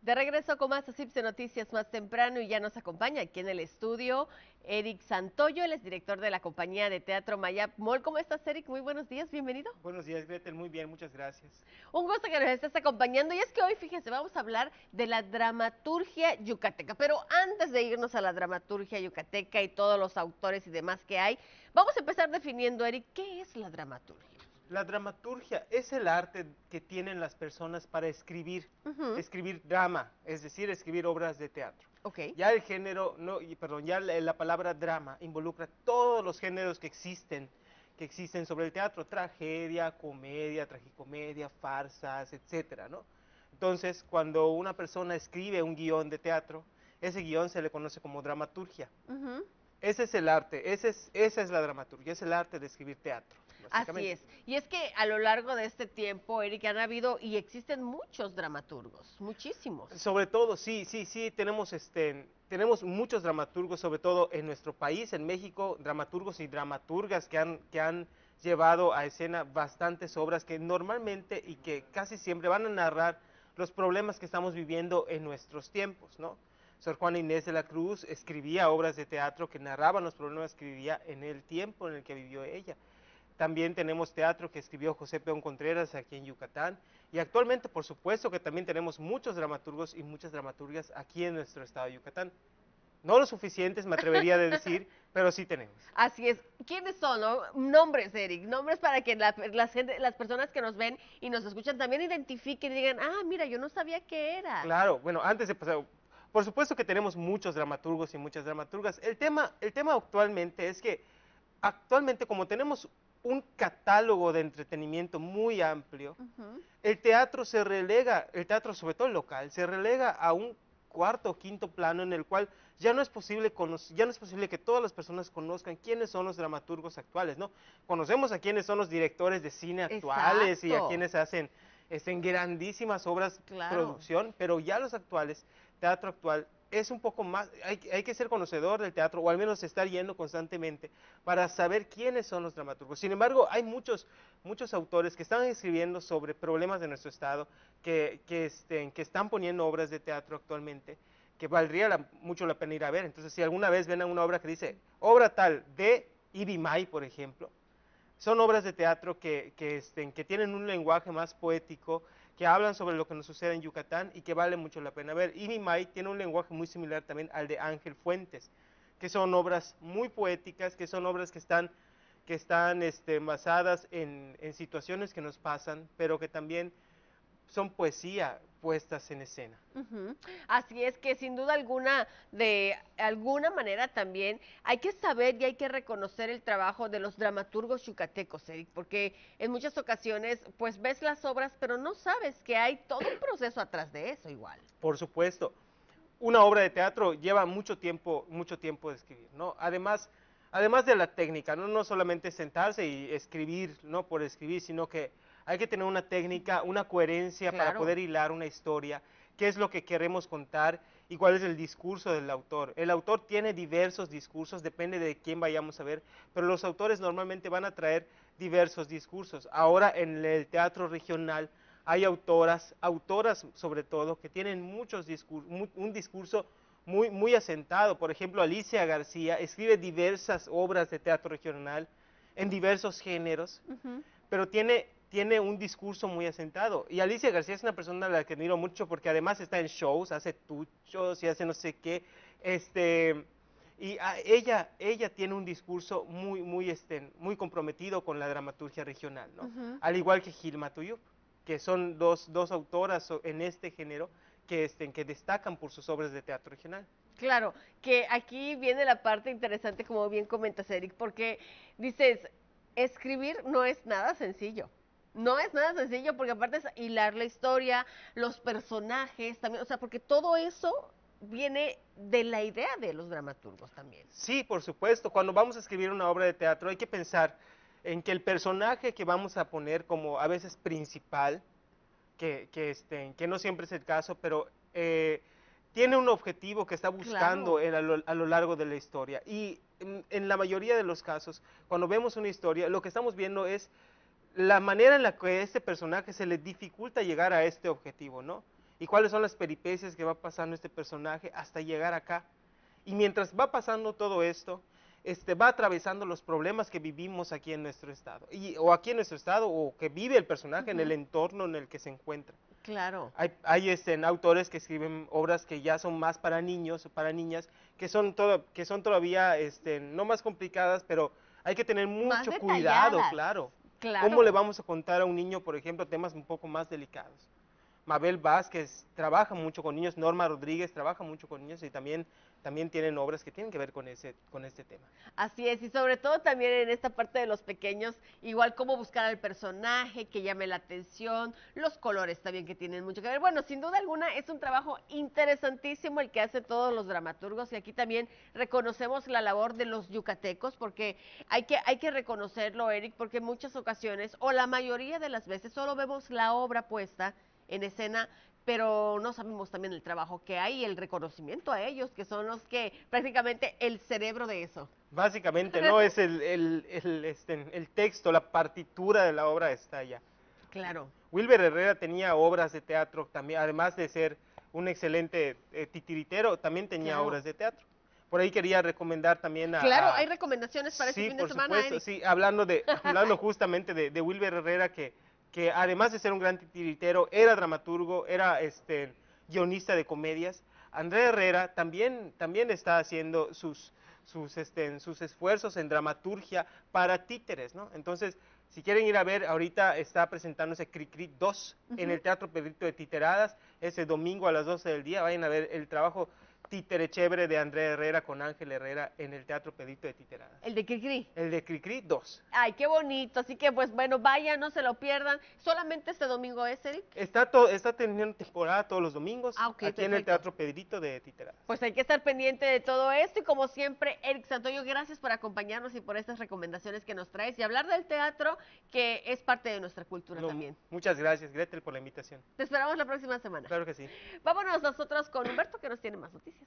De regreso con más ASIPS de Noticias más temprano y ya nos acompaña aquí en el estudio Eric Santoyo, él es director de la compañía de teatro Mayap Mall. ¿Cómo estás, Eric? Muy buenos días, bienvenido. Buenos días, Gretel, muy bien, muchas gracias. Un gusto que nos estés acompañando y es que hoy, fíjense, vamos a hablar de la dramaturgia yucateca, pero antes de irnos a la dramaturgia yucateca y todos los autores y demás que hay, vamos a empezar definiendo, Eric, ¿qué es la dramaturgia? La dramaturgia es el arte que tienen las personas para escribir, Ujú. escribir drama, es decir, escribir obras de teatro. Ok. Ya el género, no, perdón, ya la palabra drama involucra todos los géneros que existen sobre el teatro, tragedia, comedia, tragicomedia, farsas, etcétera, ¿no? Entonces, cuando una persona escribe un guión de teatro, ese guión se le conoce como dramaturgia. Ujú. Ese es el arte, esa es la dramaturgia, es el arte de escribir teatro, Así básicamente. es. Y es que a lo largo de este tiempo, Eric, han habido y existen muchos dramaturgos, muchísimos. Sobre todo, sí, tenemos muchos dramaturgos, sobre todo en nuestro país, en México, dramaturgos y dramaturgas que han llevado a escena bastantes obras que normalmente y que casi siempre van a narrar los problemas que estamos viviendo en nuestros tiempos, ¿no? Sor Juana Inés de la Cruz escribía obras de teatro que narraban los problemas que vivía en el tiempo en el que vivió ella. También tenemos teatro que escribió José Peón Contreras aquí en Yucatán. Y actualmente, por supuesto, que también tenemos muchos dramaturgos y muchas dramaturgas aquí en nuestro estado de Yucatán. No lo suficientes, me atrevería a decir, pero sí tenemos. Así es. ¿Quiénes son? No? Nombres, Eric. Nombres para que las personas que nos ven y nos escuchan también identifiquen y digan, ah, mira, yo no sabía qué era. Claro, bueno, antes de pasar, por supuesto que tenemos muchos dramaturgos y muchas dramaturgas. El tema actualmente es que actualmente como tenemos un catálogo de entretenimiento muy amplio, Ujú. el teatro se relega, el teatro sobre todo el local, se relega a un cuarto o quinto plano en el cual ya no es posible que todas las personas conozcan quiénes son los dramaturgos actuales, ¿no? Conocemos a quiénes son los directores de cine actuales y a Exacto. quienes hacen grandísimas obras Claro. producción, pero ya los actuales, teatro actual, es un poco más, hay que ser conocedor del teatro, o al menos estar yendo constantemente para saber quiénes son los dramaturgos. Sin embargo, hay muchos autores que están escribiendo sobre problemas de nuestro estado, que están poniendo obras de teatro actualmente, que valdría mucho la pena ir a ver. Entonces, si alguna vez ven a una obra que dice, obra tal de Ibimay, por ejemplo, son obras de teatro que tienen un lenguaje más poético, que hablan sobre lo que nos sucede en Yucatán y que vale mucho la pena ver. Imi Mai tiene un lenguaje muy similar también al de Ángel Fuentes, que son obras muy poéticas, que son obras que están basadas en situaciones que nos pasan, pero que también son poesía puestas en escena. Ujú. Así es que sin duda alguna, de alguna manera también hay que saber y hay que reconocer el trabajo de los dramaturgos yucatecos, Eric, porque en muchas ocasiones pues ves las obras pero no sabes que hay todo un proceso atrás de eso igual. Por supuesto, una obra de teatro lleva mucho tiempo de escribir, ¿no? Además de la técnica, ¿no? No solamente sentarse y escribir, ¿no? Por escribir, sino que hay que tener una técnica, una coherencia para Claro, poder hilar una historia, qué es lo que queremos contar y cuál es el discurso del autor. El autor tiene diversos discursos, depende de quién vayamos a ver, pero los autores normalmente van a traer diversos discursos. Ahora en el teatro regional hay autoras sobre todo, que tienen un discurso muy asentado. Por ejemplo, Alicia García escribe diversas obras de teatro regional en diversos géneros, ujú, pero tiene un discurso muy asentado. Y Alicia García es una persona a la que admiro mucho porque además está en shows, hace tuchos y hace no sé qué. Ella tiene un discurso muy comprometido con la dramaturgia regional, ¿no? ujú. Al igual que Gilma Tuyup, que son dos autoras en este género que destacan por sus obras de teatro regional. Claro, que aquí viene la parte interesante, como bien comentas, Eric, porque dices, escribir no es nada sencillo. No es nada sencillo porque aparte es hilar la historia, los personajes también, o sea, porque todo eso viene de la idea de los dramaturgos también. Sí, por supuesto, cuando vamos a escribir una obra de teatro hay que pensar en que el personaje que vamos a poner como a veces principal, que no siempre es el caso, pero tiene un objetivo que está buscando Claro, a lo largo de la historia. Y en la mayoría de los casos, cuando vemos una historia, lo que estamos viendo es la manera en la que a este personaje se le dificulta llegar a este objetivo, ¿no? y cuáles son las peripecias que va pasando este personaje hasta llegar acá. Y mientras va pasando todo esto, va atravesando los problemas que vivimos aquí en nuestro estado, o aquí en nuestro estado, o que vive el personaje en el Ujú. entorno en el que se encuentra. Claro. Hay autores que escriben obras que ya son más para niños o para niñas, que son todavía no más complicadas, pero hay que tener Más mucho cuidado, detalladas. claro. ¿Cómo le Claro. vamos a contar a un niño, por ejemplo, temas un poco más delicados? Mabel Vázquez trabaja mucho con niños, Norma Rodríguez trabaja mucho con niños y también tienen obras que tienen que ver con este tema. Así es, y sobre todo también en esta parte de los pequeños, igual cómo buscar al personaje, que llame la atención, los colores también que tienen mucho que ver. Bueno, sin duda alguna es un trabajo interesantísimo el que hacen todos los dramaturgos y aquí también reconocemos la labor de los yucatecos porque hay que reconocerlo, Eric, porque en muchas ocasiones o la mayoría de las veces solo vemos la obra puesta en escena, pero no sabemos también el trabajo que hay y el reconocimiento a ellos, que son los que prácticamente el cerebro de eso. Básicamente, no es el texto, la partitura de la obra está allá. Claro. Wilber Herrera tenía obras de teatro también, además de ser un excelente titiritero, también tenía Claro. obras de teatro. Por ahí quería recomendar también Claro, hay recomendaciones para este sí, fin de por semana, supuesto, Eric. sí, hablando justamente de Wilber Herrera, que además de ser un gran titiritero, era dramaturgo, era guionista de comedias. André Herrera también está haciendo sus esfuerzos en dramaturgia para títeres, ¿no? Entonces, si quieren ir a ver, ahorita está presentándose Cricri 2 en Ujú. el Teatro Pedrito de Titeradas, ese domingo a las 12 del día, vayan a ver el trabajo títere chévere de André Herrera con Ángel Herrera en el Teatro Pedrito de Titeradas. El de Cricri. El de Cricri 2. Ay, qué bonito. Así que, pues bueno, vayan, no se lo pierdan. Solamente este domingo es, Eric. Está teniendo temporada todos los domingos Ah, ok, aquí en el perfecto. Teatro Pedrito de Titeradas. Pues hay que estar pendiente de todo esto y como siempre, Eric Santoyo, gracias por acompañarnos y por estas recomendaciones que nos traes y hablar del teatro que es parte de nuestra cultura No, también. muchas gracias, Gretel, por la invitación. Te esperamos la próxima semana. Claro que sí. Vámonos nosotros con Humberto que nos tiene más noticias.